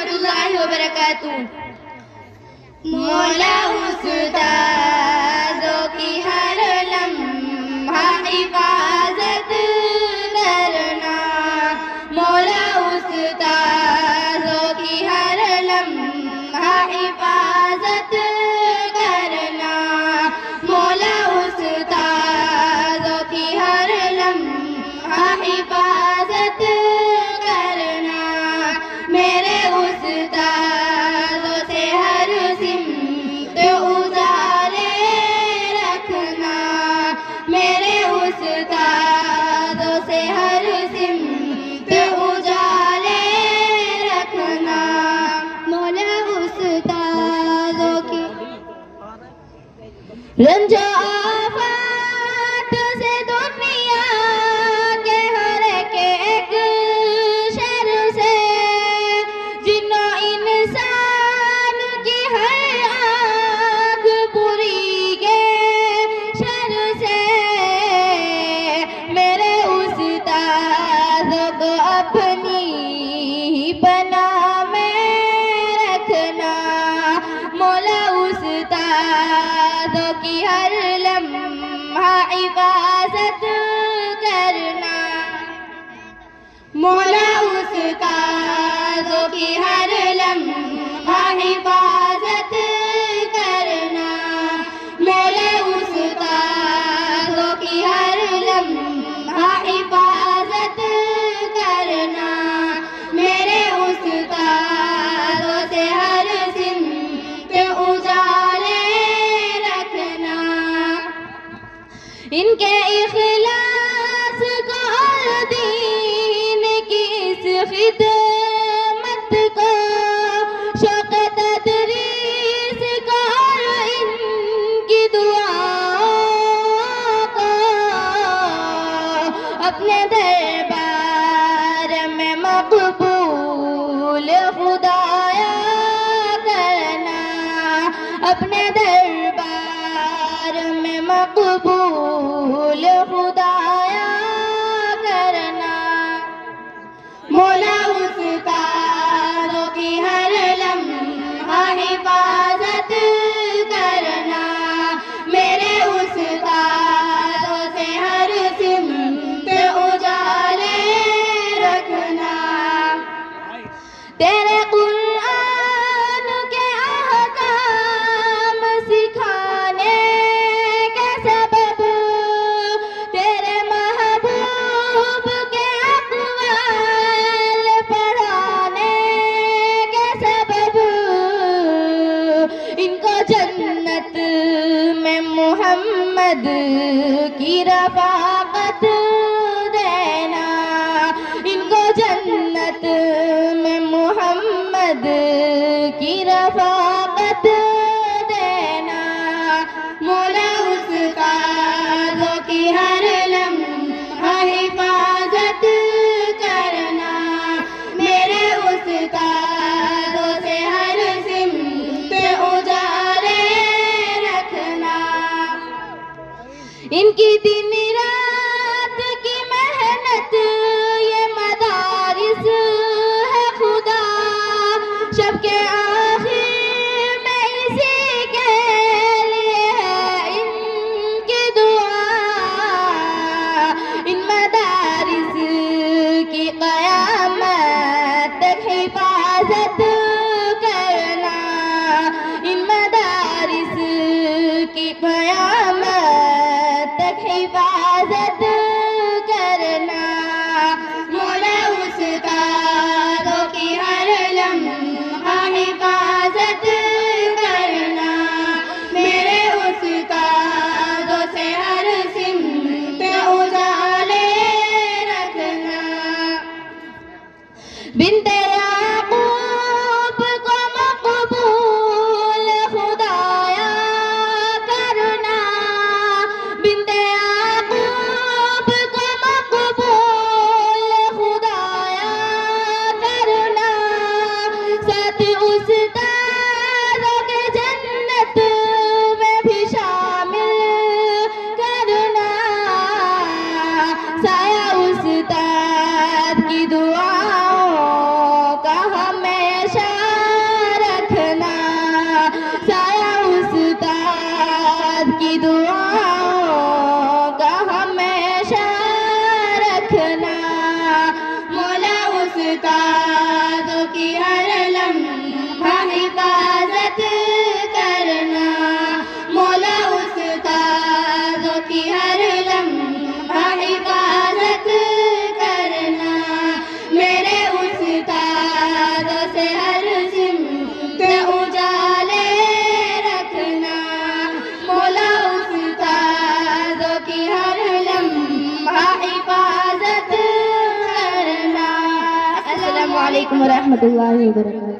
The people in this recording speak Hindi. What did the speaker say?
रहमतुल्लाहि व बरकातुहू। मौला उस्तादों की हर लम्हा हिफाजत करना, मौला उस्तादों की हर लम्हा हिफाजत करना, मौला उस्तादों की हर लम्हा हिफाजत करना, मेरे उस्तादों से हर सिमत उजाले रखना, मेरे उस्तादों से हर सिमत उजाले रखना, मौला उस्तादों की रंजो आफत से दुनिया के हर एक शर से, जिन्नो इंसान की हर आँख बुरी के शर से, मेरे उस्तादों को अपनी ही पनाह में रखना, मौला उस्तादों की हर लम्हा हिफाजत करना, मौला उस्तादों की हर लम्हा हिफाजत करना, मेरे उस्तादों की हर लम्हा हिफाजत करना, मेरे उस्तादों से हर सिमत उजाले रखना, इनके इखलास को और दीन की इस खिदमत को, शौक़ तदरीस को और इनकी दुआओं को, अपने दरबार में मक़बूल खुदाया करना, अपने दरबार में मक़बूल खुदाया करना, मौला उस्तादों की हर लम्हा हिफाजत करना, मेरे उस्तादों से हर सिमत उजाले रखना, तेरे कुरान के अहकाम सिखाने के सबब, तेरे महबूब के अक़वाल पढ़ाने के सबब, इनको जन्नत में मोहम्मद की रफ़ाक़त देना, इनको जन्नत में मोहम्मद की रफ़ाक़त देना, मौला उस्तादों की हर लम्हा हिफाजत करना, मेरे उस्तादों से हर सिमत उजाले रखना, इनकी दिन रात की मेहनत ये मदारिस है खुदा, सबके आखिर में इसी के लिए है इनकी दुआ, इन मदारिस की क़यामत तक हिफाजत करना, इन मदारिस की क़यामत तक हिफाजत करना, मौला उस्तादों की हर लम्हा हिफाजत करना, मेरे उस्तादों से हर सिमत उजाले रखना, बिन्ते याक़ूब को मक़बूल खुदाया करना, रखना। मौला उस्तादों की हर लम्हा हिफाजत करना। मौला उस्तादों की हर लम्हा हिफाजत करना। मेरे उस्तादों से हर सिमत उजाले रखना। मौला उस्तादों की हर लम्हा हिफाजत करना। अस्सलामु अलैकुम व रहमतुल्लाहि व बरकातुहू।